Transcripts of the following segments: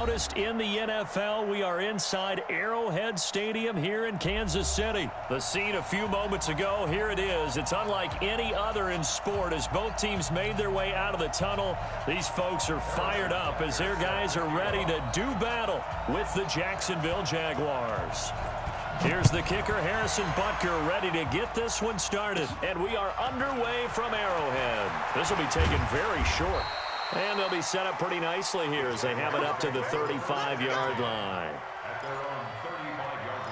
In the NFL, we are inside Arrowhead Stadium here in Kansas City. The scene a few moments ago, here it is. It's unlike any other in sport as both teams made their way out of the tunnel. These folks are fired up as their guys are ready to do battle with the Jacksonville Jaguars. Here's the kicker, Harrison Butker, ready to get this one started. And we are underway from Arrowhead. This will be taken very short. And they'll be set up pretty nicely here as they have it up to the 35-yard line. At their own 35-yard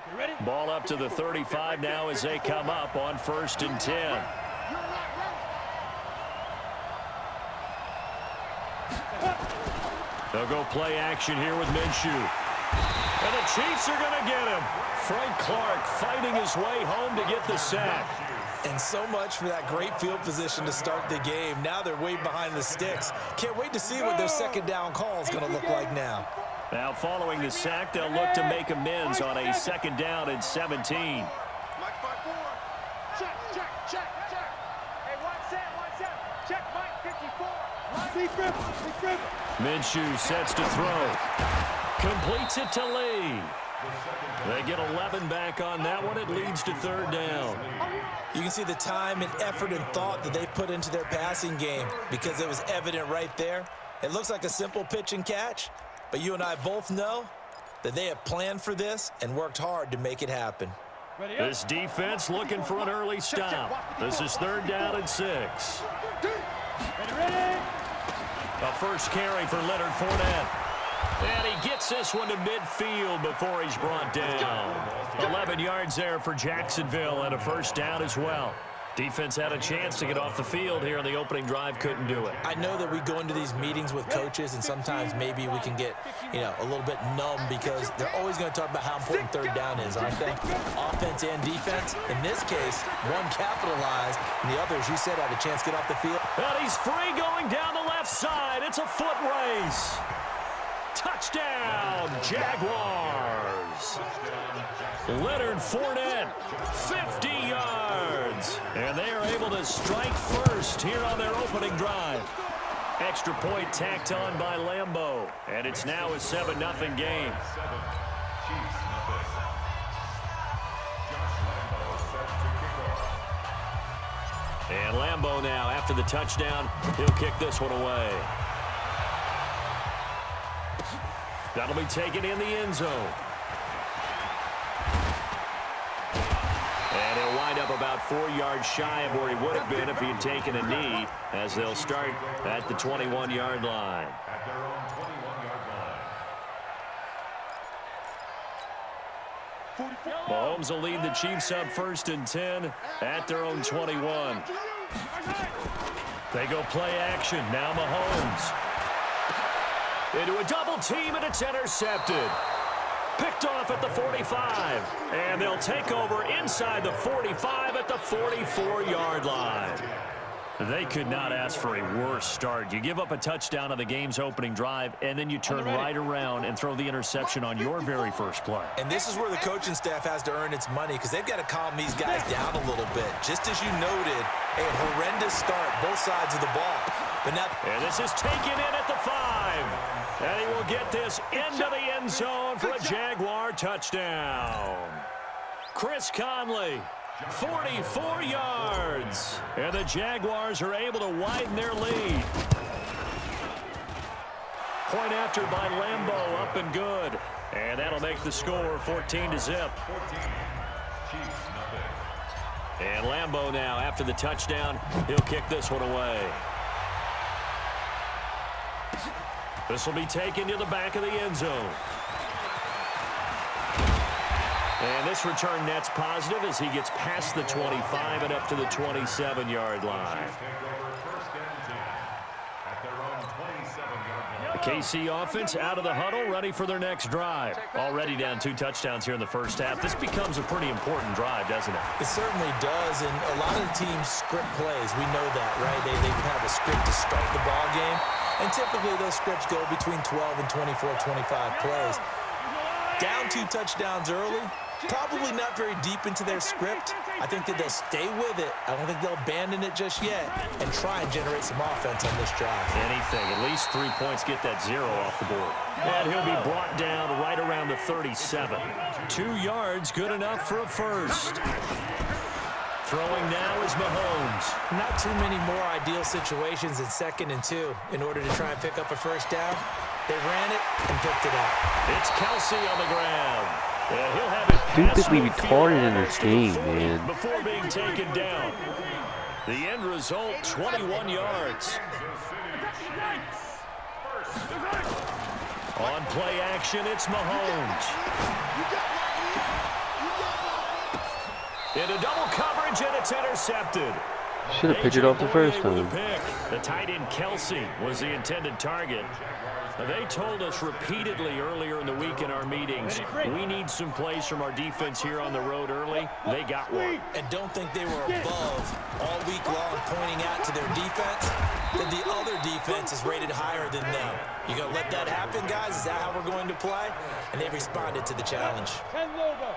line. Ready? Ball up to the 35 now as they come up on 1st and 10. They'll go play action here with MINSHEW. And the Chiefs are going to get him. Frank Clark fighting his way home to get the sack. And so much for that great field position to start the game. Now they're way behind the sticks. Can't wait to see what their second down call is going to look like now. Now following the sack, they'll look to make amends on a 2nd down and 17. Mike 5-4. Check. Hey, one set. Check Mike 54. MINSHEW sets to throw. Completes it to Lee. They get 11 back on that one. It leads to 3rd down. You can see the time and effort and thought that they put into their passing game because it was evident right there. It looks like a simple pitch and catch, but you and I both know that they have planned for this and worked hard to make it happen. This defense looking for an early stop. This is 3rd down and 6. Ready. A first carry for Leonard Fournette. And he gets this one to midfield before he's brought down. 11 yards there for Jacksonville and a 1st down as well. Defense had a chance to get off the field here on the opening drive, couldn't do it. I know that we go into these meetings with coaches and sometimes maybe we can get, a little bit numb because they're always going to talk about how important 3rd down is, aren't they? Offense and defense. In this case, one capitalized and the other, as you said, had a chance to get off the field. And he's free going down the left side. It's a foot race. Touchdown, Jaguars. Leonard Fournette, 50 yards. And they are able to strike first here on their opening drive. Extra point tacked on by Lambeau. And it's now a 7-0 game. And Lambeau now, after the touchdown, he'll kick this one away. That'll be taken in the end zone. And he'll wind up about 4 yards shy of where he would have been if he had taken a knee, as they'll start at the 21-yard line. At their own 21-yard line. Mahomes will lead the Chiefs up 1st and 10 at their own 21. They go play action. Now Mahomes. Into a double team, and it's intercepted. Picked off at the 45. And they'll take over inside the 45 at the 44-yard line. They could not ask for a worse start. You give up a touchdown on the game's opening drive, and then you turn right around and throw the interception on your very first play. And this is where the coaching staff has to earn its money because they've got to calm these guys down a little bit. Just as you noted, a horrendous start, both sides of the ball. But now, and this is taken in at the 5. And he will get this into the end zone for a Jaguar touchdown. Chris Conley, 44 yards. And the Jaguars are able to widen their lead. Point after by Lambeau, up and good. And that'll make the score 14-0. And Lambeau now, after the touchdown, he'll kick this one away. This will be taken to the back of the end zone. And this return net's positive as he gets past the 25 and up to the 27-yard line. The KC offense out of the huddle, ready for their next drive. Already down 2 touchdowns here in the first half. This becomes a pretty important drive, doesn't it? It certainly does, and a lot of the teams script plays. We know that, right? They have a script to start the ball game, and typically those scripts go between 12 and 24, 25 plays. Down 2 touchdowns early. Probably not very deep into their script. I think that they'll stay with it. I don't think they'll abandon it just yet and try and generate some offense on this drive. Anything. At least 3 points get that 0 off the board. And he'll be brought down right around the 37. 2 yards, good enough for a first. Throwing now is Mahomes. Not too many more ideal situations in 2nd and 2 in order to try and pick up a first down. They ran it and picked it up. It's Kelsey on the ground. He'll have it Stupidly retarded in this game, man. Before being taken down. The end result, 21 yards. On play action, it's Mahomes. Into double coverage, and it's intercepted. Should have picked it off the first time. The tight end Kelsey was the intended target. They told us repeatedly earlier in the week in our meetings, we need some plays from our defense here on the road early. They got one. And don't think they were above all week long pointing out to their defense that the other defense is rated higher than them. You going to let that happen, guys? Is that how we're going to play? And they responded to the challenge. 10 logo.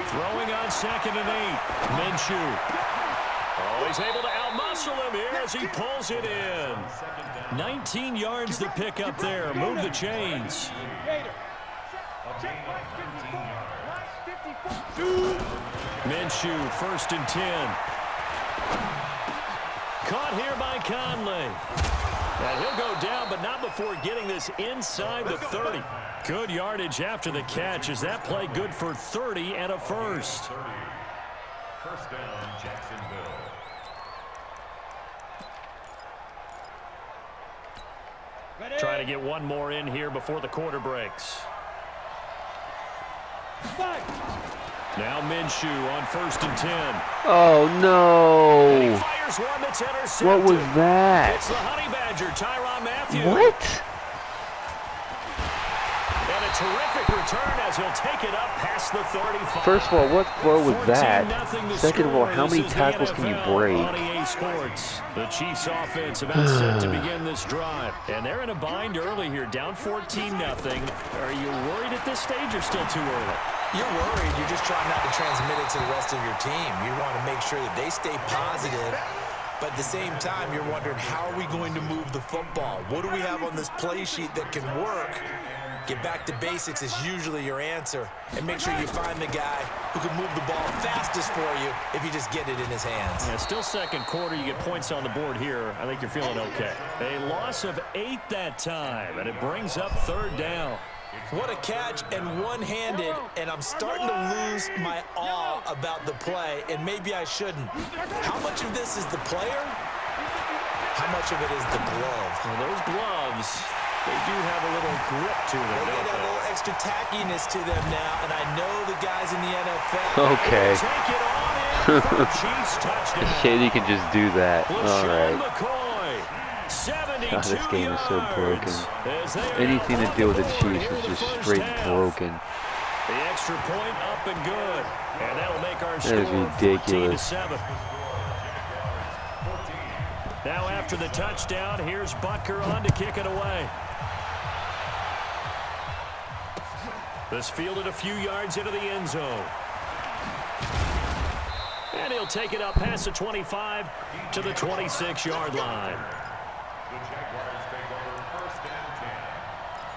Throwing on 2nd and 8. MINSHEW. Oh, he's able to outmuscle him here as he pulls it in. 19 yards to pick up there. Move the chains. MINSHEW, 1st and 10. Caught here by Conley. And he'll go down, but not before getting this inside the 30. Good yardage after the catch. Is that play good for 30 and a first? First down, Jacksonville. Trying to get one more in here before the quarter breaks. Now MINSHEW on 1st and 10. Oh, And he no. fires one that's intercepted. What was that? It's the Honey Badger, Tyrann Mathieu. What? And a terrific return as he'll take it up past the 35. First of all, what throw was that? 14-0 the Second of all, score. how many This is the tackles can you NFL break? on EA Sports. The Chiefs offense about set to begin this drive. And they're in a bind early here, down 14-0. Are you worried at this stage or still too early? You're worried. You're just trying not to transmit it to the rest of your team. You want to make sure that they stay positive. But at the same time, you're wondering, how are we going to move the football? What do we have on this play sheet that can work? Get back to basics is usually your answer. And make sure you find the guy who can move the ball fastest for you if you just get it in his hands. Yeah, still 2nd quarter. You get points on the board here. I think you're feeling okay. A loss of 8 that time, and it brings up 3rd down. What a catch, and one-handed, and I'm starting to lose my awe about the play, and maybe I shouldn't. How much of this is the player? How much of it is the glove? Well, those gloves, they do have a little grip to them, They don't got a they? little extra tackiness to them now, and I know the guys in the NFL. Okay. Take it on in for a Chiefs touchdown. Okay, you can just do that. All LaShawn right. McCoy, 72 God, this game is so broken. yards, as they are Anything to now do with the on Chiefs board is here just in the first straight half. broken. The extra point up and good. And that'll make our That is score ridiculous. 14-7. Now after the touchdown, here's Butker on to kick it away. This fielded a few yards into the end zone. And he'll take it up past the 25 to the 26-yard line. The Jaguars take over 1st and 10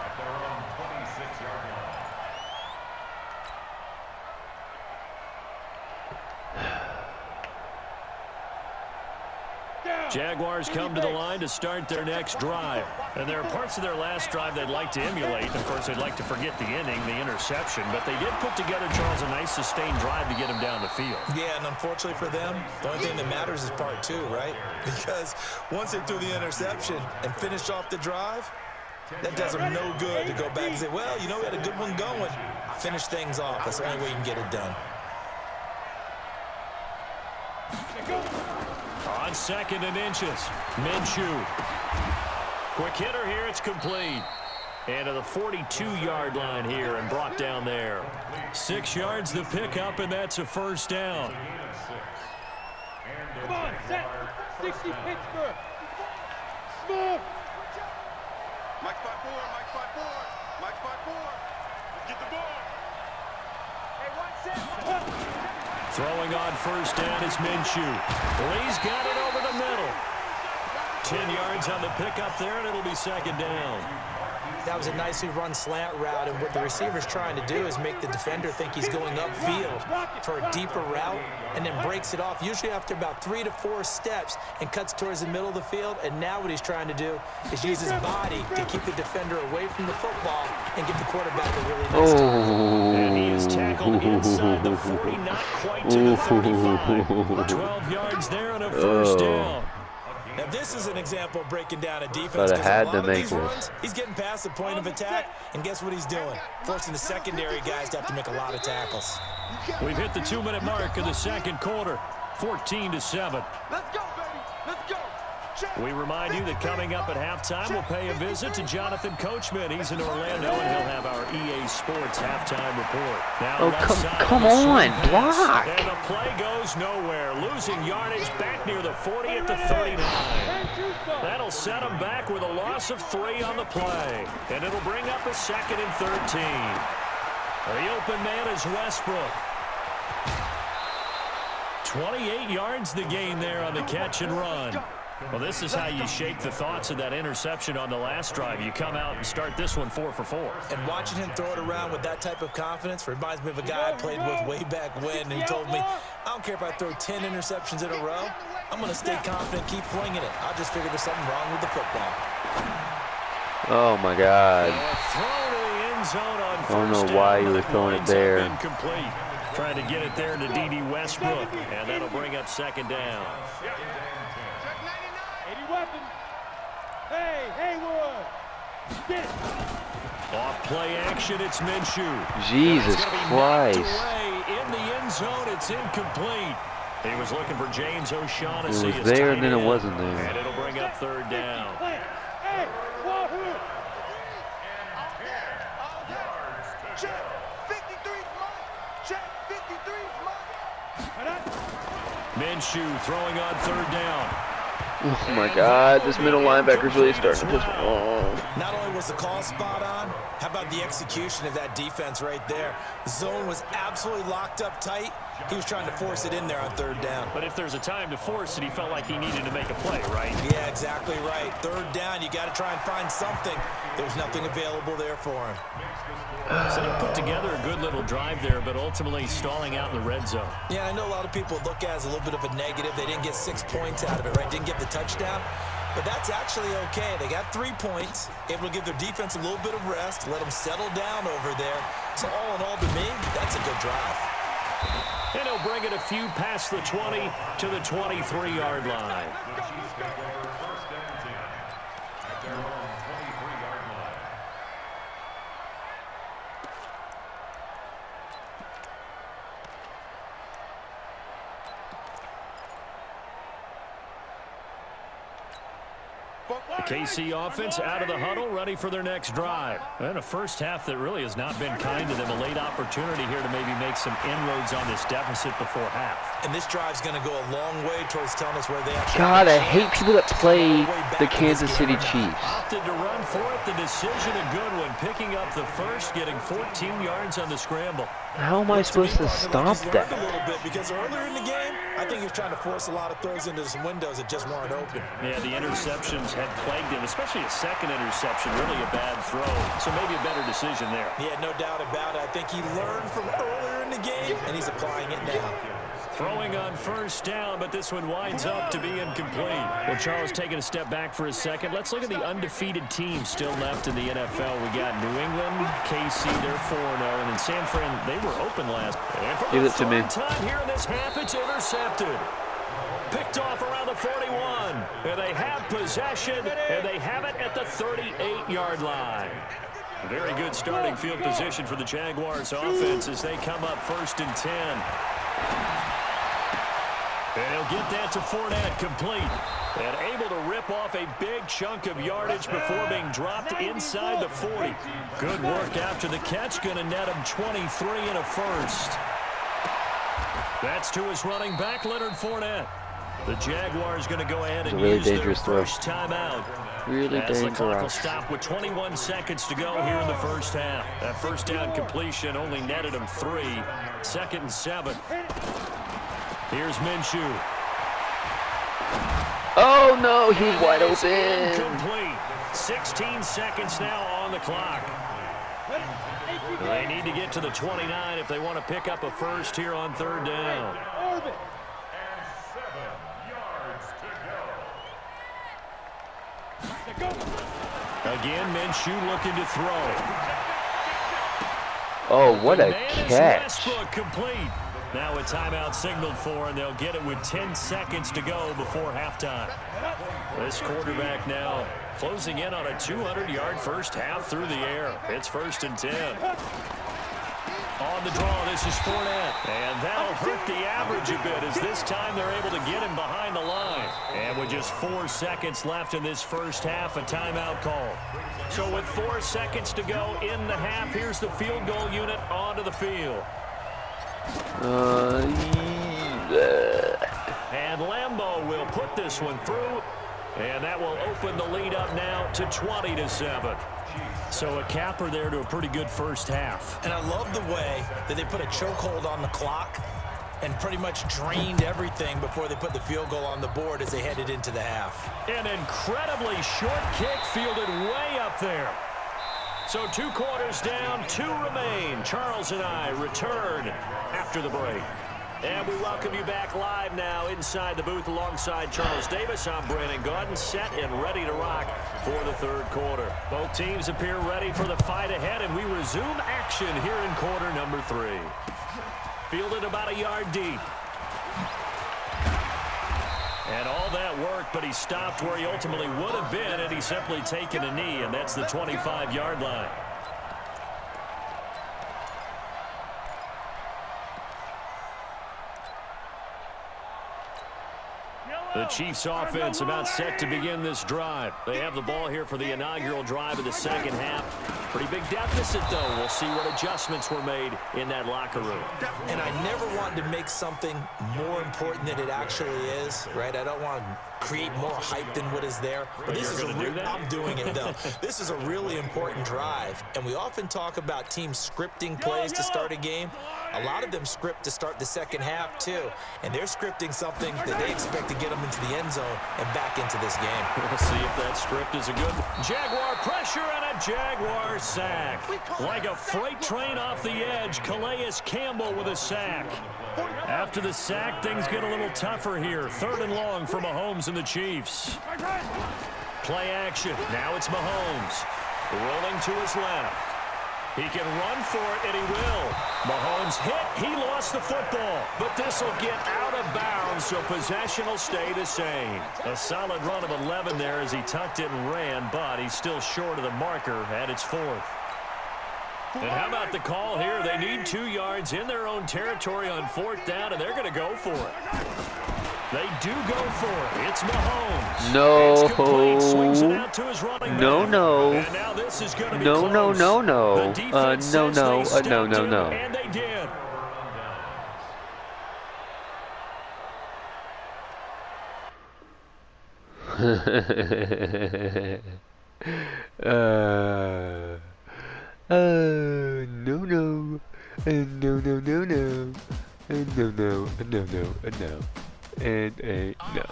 at their own 26-yard line. Jaguars come to the line to start their next drive. And there are parts of their last drive they'd like to emulate. Of course, they'd like to forget the inning, the interception. But they did put together, Charles, a nice sustained drive to get him down the field. Yeah, and unfortunately for them, the only thing that matters is part 2, right? Because once they threw the interception and finished off the drive, that does them no good to go back and say, well, you know, we had a good one going. Finish things off. That's the only way you can get it done. On 2nd and inches, MINSHEW. Quick hitter here, it's complete. And to the 42-yard line here and brought down there. 6 yards the pickup, and that's a first down. Come on, set. 60 Pittsburgh. Smooth. Mike 5-4, Mike 5-4, Mike 5-4. Let's get the ball. Hey, one set. Throwing on first down is MINSHEW. Lee's got it over the middle. 10 yards on the pickup there, and it'll be second down. That was a nicely run slant route, and what the receiver's trying to do is make the defender think he's going upfield for a deeper route, and then breaks it off, usually after about 3 to 4 steps, and cuts towards the middle of the field. And now what he's trying to do is use his body to keep the defender away from the football and give the quarterback a really nice time. And he is tackled inside the 40, not quite to the 35. 12 yards there and a first down. Now this is an example of breaking down a defense, But I because had a to lot of make these this. runs, he's getting past the point of attack, and guess what he's doing? Forcing the secondary guys to have to make a lot of tackles. We've hit the 2-minute mark of the second quarter, 14-7. Let's go, baby. Let's go. Check. We remind you that coming up at halftime, we'll pay a visit to Jonathan Coachman. He's in Orlando, and he'll have our EA Sports halftime report. Now, Oh, left side come of the swing on, pass. block. And the play goes nowhere. Losing yardage back near the 40 at the 39. That'll set him back with a loss of 3 on the play. And it'll bring up a 2nd and 13. The open man is Westbrook. 28 yards the gain there on the catch and run. Well, this is how you shape the thoughts of that interception on the last drive. You come out and start this one 4 for 4. And watching him throw it around with that type of confidence reminds me of a guy I played with way back when, and he told me, I don't care if I throw 10 interceptions in a row, I'm going to stay confident, keep flinging it. I'll just figure there's something wrong with the football. Oh my God. Throw to the end zone on I don't know first why down, you were but it throwing it winds up there. incomplete. Trying to get it there to D.D. Westbrook, and that'll bring up 2nd down. 80 weapons. Hey, Haywood. Get it. Off play action, it's MINSHEW. Jesus It's gonna be Christ. knocked away in the end zone. It's incomplete. He was looking for James O'Shaughnessy. It was as there, tight and then it end. wasn't there. And it'll bring up 3rd down. Hey, Wahoo. Check. 53's mine. Check. 53's mine. MINSHEW throwing on 3rd down. Oh my God, this middle linebacker's really starting to piss me off. Not only was the call spot on, how about the execution of that defense right there? The zone was absolutely locked up tight. He was trying to force it in there on 3rd down. But if there's a time to force it, he felt like he needed to make a play, right? Yeah, exactly right. 3rd down, you got to try and find something. There's nothing available there for him. So they put together a good little drive there, but ultimately stalling out in the red zone. Yeah, I know a lot of people look at it as a little bit of a negative. They didn't get 6 points out of it, right? Didn't get the touchdown. But that's actually okay. They got 3 points, able to give their defense a little bit of rest, let them settle down over there. So all in all, to me, that's a good drive. And he'll bring it a few past the 20 to the 23-yard line. The KC offense out of the huddle, ready for their next drive. And a first half that really has not been kind to them. A late opportunity here to maybe make some inroads on this deficit before half. And this drive's going to go a long way towards telling us where they actually God, I have a hate chance people that to play claw their way back the in this Kansas game City or not. Chiefs. Opted to run for it. The decision a good one. Picking up the first, getting 14 yards on the scramble. How am I supposed to stop He's that? learned a little bit, because earlier in the game, I think he was trying to force a lot of throws into some windows that just weren't open. Yeah, the interceptions had plagued him, especially a second interception. Really a bad throw. So maybe a better decision there. Yeah, no doubt about it. I think he learned from earlier in the game, and he's applying it now. Throwing on first down, but this one winds up to be incomplete. Well, Charles, taking a step back for a second. Let's look at the undefeated teams still left in the NFL. We got New England, KC, they're 4-0, and then San Fran, they were open last. And for Give the it to me. third time here in this half, it's intercepted. Picked off around the 41. And they have possession, and they have it at the 38-yard line. A very good starting field position for the Jaguars offense as they come up 1st and 10. And he'll get that to Fournette, complete. And able to rip off a big chunk of yardage before being dropped inside the 40. Good work after the catch. Going to net him 23 and a first. That's to his running back, Leonard Fournette. The Jaguars going to go ahead and really use their dangerous throw. first timeout. Really As the clock will dangerous. stop with 21 seconds to go here in the first half. That first down completion only netted him 3. 2nd and 7. Here's MINSHEW. Oh no, he was wide It's open. incomplete. 16 seconds now on the clock. They need to get to the 29 if they want to pick up a first here on 3rd down. And 7 yards to go. Again, MINSHEW looking to throw. Oh, what a Managed catch. Westbrook complete. Now a timeout signaled for, and they'll get it with 10 seconds to go before halftime. This quarterback now closing in on a 200-yard first half through the air. It's 1st and 10. On the draw, this is Fournette. And that'll hurt the average a bit as this time they're able to get him behind the line. And with just 4 seconds left in this first half, a timeout call. So with 4 seconds to go in the half, here's the field goal unit onto the field. And Lambeau will put this one through, and that will open the lead up now to 20-7. So a capper there to a pretty good first half. And I love the way that they put a chokehold on the clock and pretty much drained everything before they put the field goal on the board as they headed into the half. An incredibly short kick fielded way up there. So 2 quarters down, 2 remain. Charles and I return after the break. And we welcome you back live now inside the booth alongside Charles Davis. I'm Brandon Gaudin, set and ready to rock for the 3rd quarter. Both teams appear ready for the fight ahead, and we resume action here in quarter number 3. Fielded about a yard deep. And all that work, but he stopped where he ultimately would have been, and he's simply taken a knee, and that's the 25-yard line. The Chiefs offense about set to begin this drive. They have the ball here for the inaugural drive of the 2nd half. Pretty big deficit, though. We'll see what adjustments were made in that locker room. And I never wanted to make something more important than it actually is, right? I don't want to create more hype than what is there. But this is I'm doing it, though. This is a really important drive. And we often talk about teams scripting plays to start a game. A lot of them script to start the 2nd half, too. And they're scripting something that they expect to get them into the end zone and back into this game. We'll see if that script is a good Jaguar pressure and a Jaguar sack. Like a freight train off the edge, Calais Campbell with a sack. After the sack, things get a little tougher here. 3rd and long for Mahomes and the Chiefs. Play action. Now it's Mahomes. Rolling to his left. He can run for it, and he will. Mahomes hit. He lost the football. But this will get out of bounds, so possession will stay the same. A solid run of 11 there as he tucked it and ran, but he's still short of the marker at its 4th. And how about the call here? They need 2 yards in their own territory on 4th down, and they're going to go for it. They do go for it. It's Mahomes. No. It's complete. Swings it out to his running back. No. And now this is going to be No. close. No. The defense says No. they stepped No. in, and they did. No. And no.